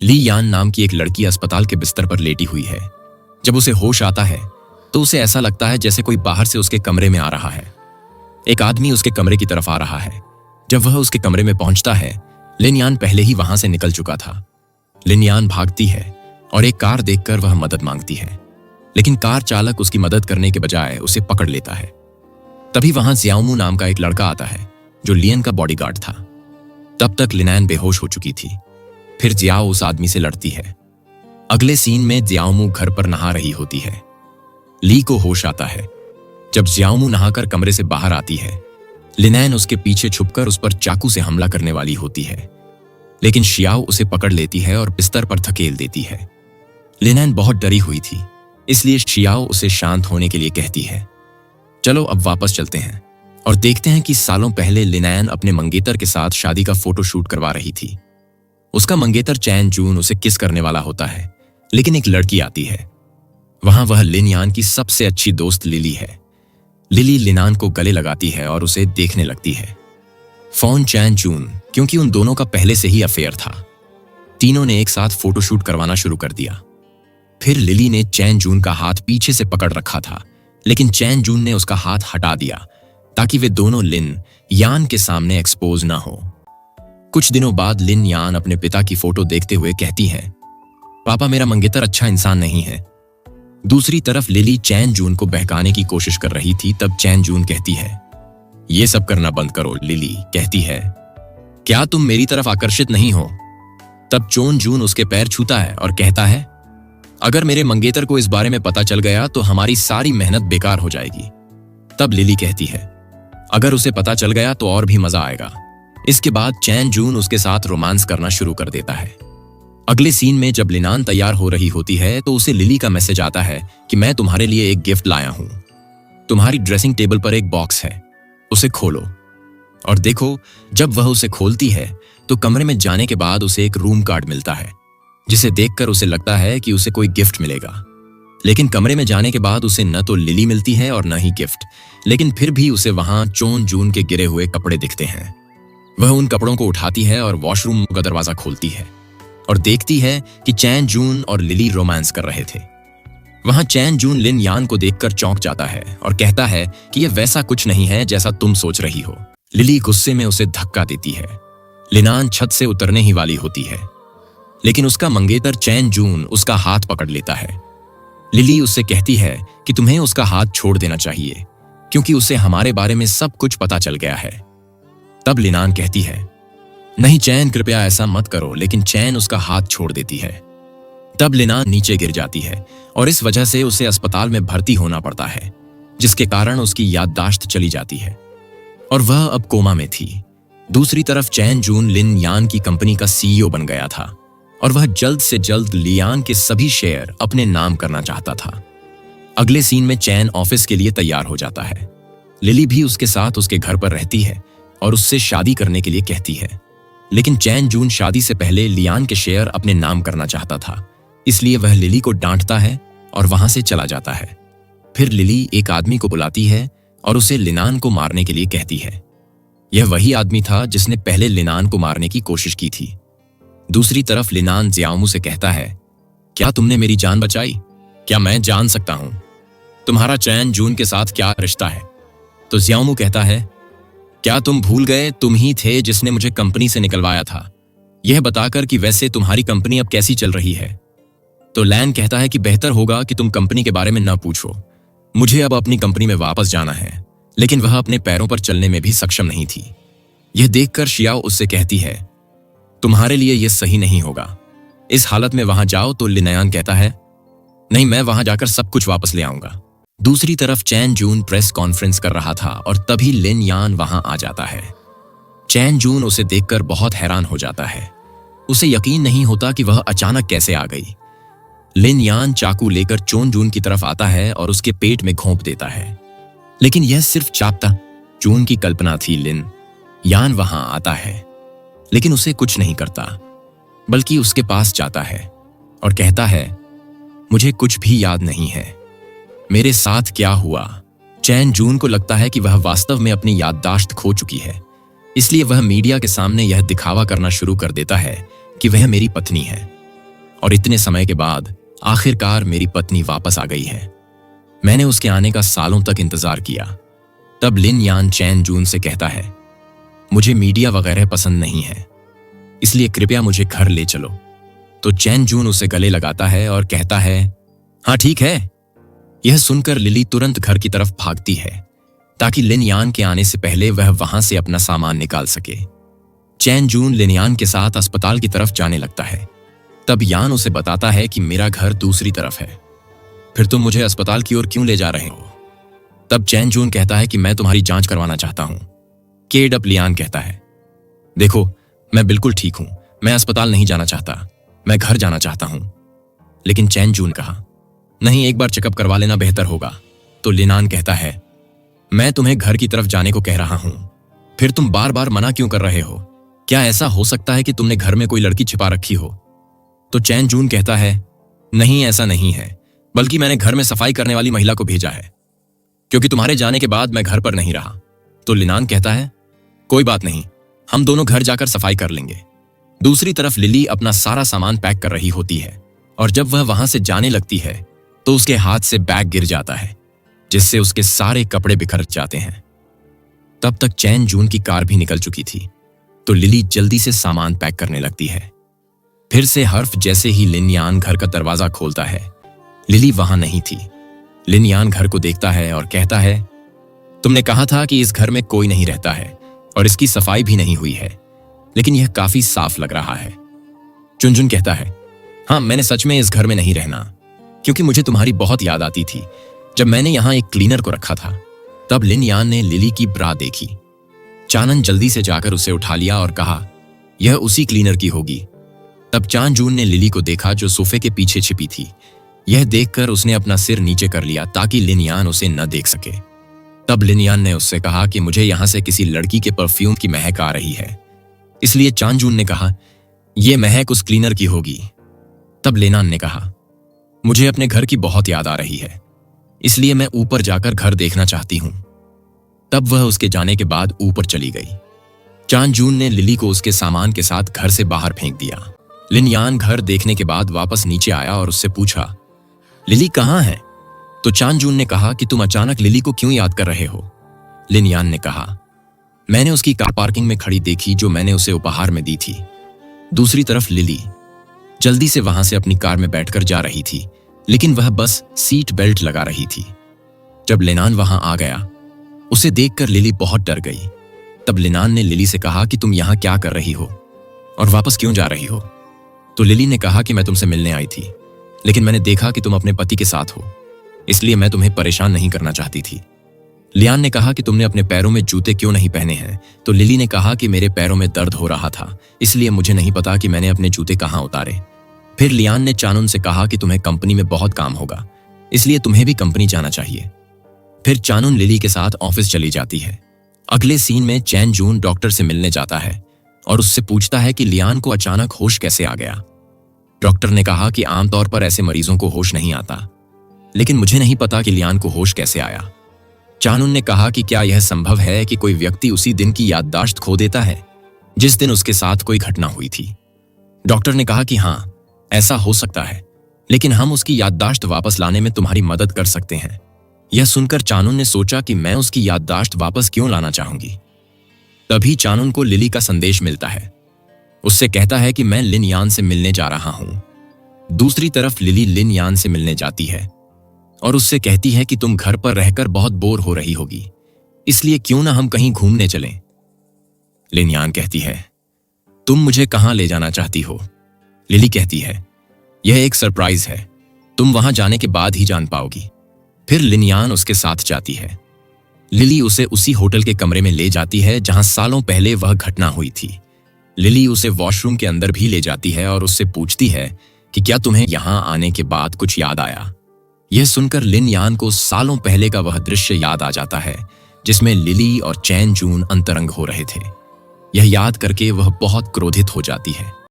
ली यान नाम की एक लड़की अस्पताल के बिस्तर पर लेटी हुई है। जब उसे होश आता है तो उसे ऐसा लगता है जैसे कोई बाहर से उसके कमरे में आ रहा है। एक आदमी उसके कमरे की तरफ आ रहा है। जब वह उसके कमरे में पहुंचता है, लिन यान पहले ही वहां से निकल चुका था। लिन यान भागती है और एक कार देखकर वह मदद मांगती है, लेकिन कार चालक उसकी मदद करने के बजाय उसे पकड़ लेता है। तभी वहां जियाओमू नाम का एक लड़का आता है जो लियन का बॉडीगार्ड था। तब तक लिनैन बेहोश हो चुकी थी। फिर जियाओ उस आदमी से लड़ती है। अगले सीन में जियाओमू घर पर नहा रही होती है। ली को होश आता है। जब जियाओमू नहाकर कमरे से बाहर आती है, लिनैन उसके पीछे छुपकर उस पर चाकू से हमला करने वाली होती है, लेकिन शियाओ उसे पकड़ लेती है और बिस्तर पर धकेल देती है। लिनैन बहुत डरी हुई थी, इसलिए शियाओ उसे शांत होने के लिए कहती है। चलो अब वापस चलते हैं और देखते हैं कि सालों पहले लिनैन अपने मंगेतर के साथ शादी का फोटो शूट करवा रही थी। उसका मंगेतर चैन जून उसे किस करने वाला होता है, लेकिन एक लड़की आती है। वहां वह लिन यान की सबसे अच्छी दोस्त लिली है। लिली लिनान को गले लगाती है और उसे देखने लगती है। फोन चैन जून, क्योंकि उन दोनों का पहले से ही अफेयर था। तीनों ने एक साथ फोटोशूट करवाना शुरू कर दिया। फिर लिली ने चैन जून का हाथ पीछे से पकड़ रखा था, लेकिन चैन जून ने उसका हाथ हटा दिया ताकि वे दोनों लिन यान के सामने एक्सपोज ना हो। कुछ दिनों बाद लिन यान अपने पिता की फोटो देखते हुए कहती है, पापा मेरा मंगेतर अच्छा इंसान नहीं है। दूसरी तरफ लिली चैन जून को बहकाने की कोशिश कर रही थी। तब चैन जून कहती है, ये सब करना बंद करो। लिली कहती है, क्या तुम मेरी तरफ आकर्षित नहीं हो? तब चोन जून उसके पैर छूता है और कहता है, अगर मेरे मंगेतर को इस बारे में पता चल गया तो हमारी सारी मेहनत बेकार हो जाएगी। तब लिली कहती है, अगर उसे पता चल गया तो और भी मजा आएगा। इसके बाद चैन जून उसके साथ रोमांस करना शुरू कर देता है। अगले सीन में जब लिनान तैयार हो रही होती है तो उसे लिली का मैसेज आता है कि मैं तुम्हारे लिए एक गिफ्ट लाया हूं। तुम्हारी ड्रेसिंग टेबल पर एक बॉक्स है, उसे खोलो। और देखो, जब वह उसे खोलती है तो कमरे में जाने के बाद उसे एक रूम कार्ड मिलता है, जिसे देखकर उसे लगता है कि उसे कोई गिफ्ट मिलेगा। लेकिन कमरे में जाने के बाद उसे न तो लिली मिलती है और न ही गिफ्ट। लेकिन फिर भी उसे वहां चोन जून के गिरे हुए कपड़े दिखते हैं। वह उन कपड़ों को उठाती है और वॉशरूम का दरवाजा खोलती है और देखती है कि चैन जून और लिली रोमांस कर रहे थे। वहां चैन जून लिन यान को देखकर चौंक जाता है और कहता है कि यह वैसा कुछ नहीं है जैसा तुम सोच रही हो। लिली गुस्से में उसे धक्का देती है। लिनान छत से उतरने ही वाली होती है, लेकिन उसका मंगेतर चैन जून उसका हाथ पकड़ लेता है। लिली उससे कहती है कि तुम्हें उसका हाथ छोड़ देना चाहिए, क्योंकि उसे हमारे बारे में सब कुछ पता चल गया है। तब लिनान कहती है, नहीं चैन, कृपया ऐसा मत करो, लेकिन चैन उसका हाथ छोड़ देती है। तब लिनान नीचे गिर जाती है और इस वजह से उसे अस्पताल में भर्ती होना पड़ता है, जिसके कारण उसकी याददाश्त चली जाती है और वह अब कोमा में थी। दूसरी तरफ चैन जून लिन यान की कंपनी का सीईओ बन गया था और वह जल्द से जल्द लियान के सभी शेयर अपने नाम करना चाहता था। अगले सीन में चैन ऑफिस के लिए तैयार हो जाता है। लिली भी उसके साथ उसके घर पर रहती है और उससे शादी करने के लिए कहती है, लेकिन चैन जून शादी से पहले लियान के शेयर अपने नाम करना चाहता था, इसलिए वह लिली को डांटता है और वहां से चला जाता है। फिर लिली एक आदमी को बुलाती है और उसे लिनान को मारने के लिए कहती है। यह वही आदमी था जिसने पहले लिनान को मारने की कोशिश की थी। दूसरी तरफ लिनान जियाओमू से कहता है, क्या तुमने मेरी जान बचाई? क्या मैं जान सकता हूं तुम्हारा चैन जून के साथ क्या रिश्ता है? तो जियाओमू कहता है, क्या तुम भूल गए तुम ही थे जिसने मुझे कंपनी से निकलवाया था, यह बताकर कि वैसे तुम्हारी कंपनी अब कैसी चल रही है। तो लैन कहता है कि बेहतर होगा कि तुम कंपनी के बारे में न पूछो, मुझे अब अपनी कंपनी में वापस जाना है। लेकिन वह अपने पैरों पर चलने में भी सक्षम नहीं थी। यह देखकर शियाओ उससे कहती है, तुम्हारे लिए यह सही नहीं होगा, इस हालत में वहां जाओ। तो लिनयान कहता है, नहीं, मैं वहां जाकर सब कुछ वापस ले आऊंगा। दूसरी तरफ चैन जून प्रेस कॉन्फ्रेंस कर रहा था और तभी लिन यान वहां आ जाता है। चैन जून उसे देखकर बहुत हैरान हो जाता है। उसे यकीन नहीं होता कि वह अचानक कैसे आ गई। लिन यान चाकू लेकर चोन जून की तरफ आता है और उसके पेट में घोंप देता है, लेकिन यह सिर्फ चापता जून की कल्पना थी। लिन यान वहां आता है, लेकिन उसे कुछ नहीं करता, बल्कि उसके पास जाता है और कहता है, मुझे कुछ भी याद नहीं है, मेरे साथ क्या हुआ। चैन जून को लगता है कि वह वास्तव में अपनी याददाश्त खो चुकी है, इसलिए वह मीडिया के सामने यह दिखावा करना शुरू कर देता है कि वह मेरी पत्नी है। और इतने समय के बाद आखिरकार मेरी पत्नी वापस आ गई है। मैंने उसके आने का सालों तक इंतजार किया। तब लिन यान चैन जून से कहता है, मुझे मीडिया वगैरह पसंद नहीं है, इसलिए कृपया मुझे घर ले चलो। तो चैन जून उसे गले लगाता है और कहता है, हाँ ठीक है। यह सुनकर लिली तुरंत घर की तरफ भागती है ताकि लिन यान के आने से पहले वह वहां से अपना सामान निकाल सके। चैन जून लिन यान के साथ अस्पताल की तरफ जाने लगता है। तब यान उसे बताता है कि मेरा घर दूसरी तरफ है, फिर तुम मुझे अस्पताल की ओर क्यों ले जा रहे हो? तब चैन जून कहता है कि मैं तुम्हारी जांच करवाना चाहता हूं। केडप लियान कहता है, देखो मैं बिल्कुल ठीक हूं, मैं अस्पताल नहीं जाना चाहता, मैं घर जाना चाहता हूं। लेकिन चैन जून कहा, नहीं, एक बार चेकअप करवा लेना बेहतर होगा। तो लिनान कहता है, मैं तुम्हें घर की तरफ जाने को कह रहा हूं, फिर तुम बार बार मना क्यों कर रहे हो? क्या ऐसा हो सकता है कि तुमने घर में कोई लड़की छिपा रखी हो? तो चैन जून कहता है, नहीं ऐसा नहीं है, बल्कि मैंने घर में सफाई करने वाली महिला को भेजा है, क्योंकि तुम्हारे जाने के बाद मैं घर पर नहीं रहा। तो लिनान कहता है, कोई बात नहीं, हम दोनों घर जाकर सफाई कर लेंगे। दूसरी तरफ लिली अपना सारा सामान पैक कर रही होती है और जब वह वहां से जाने लगती है तो उसके हाथ से बैग गिर जाता है, जिससे उसके सारे कपड़े बिखर जाते हैं। तब तक चैन जून की कार भी निकल चुकी थी, तो लिली जल्दी से सामान पैक करने लगती है। फिर से हर्फ जैसे ही लिन यान घर का दरवाजा खोलता है, लिली वहां नहीं थी। लिन यान घर को देखता है और कहता है, तुमने कहा था कि इस घर में कोई नहीं रहता है और इसकी सफाई भी नहीं हुई है, लेकिन यह काफी साफ लग रहा है। चुनजुन कहता है, हाँ मैंने सच में इस घर में नहीं रहना, क्योंकि मुझे तुम्हारी बहुत याद आती थी जब मैंने यहां एक क्लीनर को रखा था। तब लिन यान ने लिली की ब्रा देखी। चानन जल्दी से जाकर उसे उठा लिया और कहा, यह उसी क्लीनर की होगी। तब चान जून ने लिली को देखा जो सोफे के पीछे छिपी थी। यह देखकर उसने अपना सिर नीचे कर लिया ताकि लिन यान उसे न देख सके। तब लिन यान ने उससे कहा कि मुझे यहां से किसी लड़की के परफ्यूम की महक आ रही है, इसलिए चान जून ने कहा, यह महक उस क्लीनर की होगी। तब लेनान ने कहा, मुझे अपने घर की बहुत याद आ रही है, इसलिए मैं ऊपर जाकर घर देखना चाहती हूं। तब वह उसके जाने के बाद ऊपर चली गई। चान जून ने लिली को उसके सामान के साथ घर से बाहर फेंक दिया। लिन यान घर देखने के बाद वापस नीचे आया और उससे पूछा, लिली कहाँ है? तो चान जून ने कहा कि तुम अचानक लिली को क्यों याद कर रहे हो? लिन यान ने कहा, मैंने उसकी कार पार्किंग में खड़ी देखी जो मैंने उसे उपहार में दी थी। दूसरी तरफ लिली जल्दी से वहां से अपनी कार में बैठकर जा रही थी, लेकिन वह बस सीट बेल्ट लगा रही थी। जब लिनान वहां आ गया, उसे देखकर लिली बहुत डर गई। तब लिनान ने लिली से कहा कि तुम यहां क्या कर रही हो और वापस क्यों जा रही हो? तो लिली ने कहा कि मैं तुमसे मिलने आई थी, लेकिन मैंने देखा कि तुम अपने पति के साथ हो, इसलिए मैं तुम्हें परेशान नहीं करना चाहती थी। लियान ने कहा कि तुमने अपने पैरों में जूते क्यों नहीं पहने हैं? तो लिली ने कहा कि मेरे पैरों में दर्द हो रहा था, इसलिए मुझे नहीं पता कि मैंने अपने जूते कहाँ उतारे। फिर लियान ने चानुन से कहा कि तुम्हें कंपनी में बहुत काम होगा, इसलिए तुम्हें भी कंपनी जाना चाहिए। फिर चानुन लिली के साथ ऑफिस चली जाती है। अगले सीन में चैन जून डॉक्टर से मिलने जाता है और उससे पूछता है कि लियान को अचानक होश कैसे आ गया। डॉक्टर ने कहा कि आमतौर पर ऐसे मरीजों को होश नहीं आता, लेकिन मुझे नहीं पता कि लियान को होश कैसे आया। चानुन ने कहा कि क्या यह संभव है कि कोई व्यक्ति उसी दिन की याददाश्त खो देता है जिस दिन उसके साथ कोई घटना हुई थी। डॉक्टर ने कहा कि हाँ, ऐसा हो सकता है, लेकिन हम उसकी याददाश्त वापस लाने में तुम्हारी मदद कर सकते हैं। यह सुनकर चानुन ने सोचा कि मैं उसकी याददाश्त वापस क्यों लाना चाहूंगी। तभी चानुन को लिली का संदेश मिलता है। उससे कहता है कि मैं लिन यान से मिलने जा रहा हूं। दूसरी तरफ लिली लिन यान से मिलने जाती है और उससे कहती है कि तुम घर पर रहकर बहुत बोर हो रही होगी, इसलिए क्यों ना हम कहीं घूमने चलें। लिन यान कहती है, तुम मुझे कहां ले जाना चाहती हो? लिली कहती है, यह एक सरप्राइज है, तुम वहां जाने के बाद ही जान पाओगी। फिर लिन यान उसके साथ जाती है। लिली उसे उसी होटल के कमरे में ले जाती है जहां सालों पहले वह घटना हुई थी। लिली उसे वॉशरूम के अंदर भी ले जाती है और उससे पूछती है कि क्या तुम्हें यहां आने के बाद कुछ याद आया। यह सुनकर लिन यान को सालों पहले का वह दृश्य याद आ जाता है जिसमें लिली और चैन जून अंतरंग हो रहे थे। यह याद करके वह बहुत क्रोधित हो जाती है।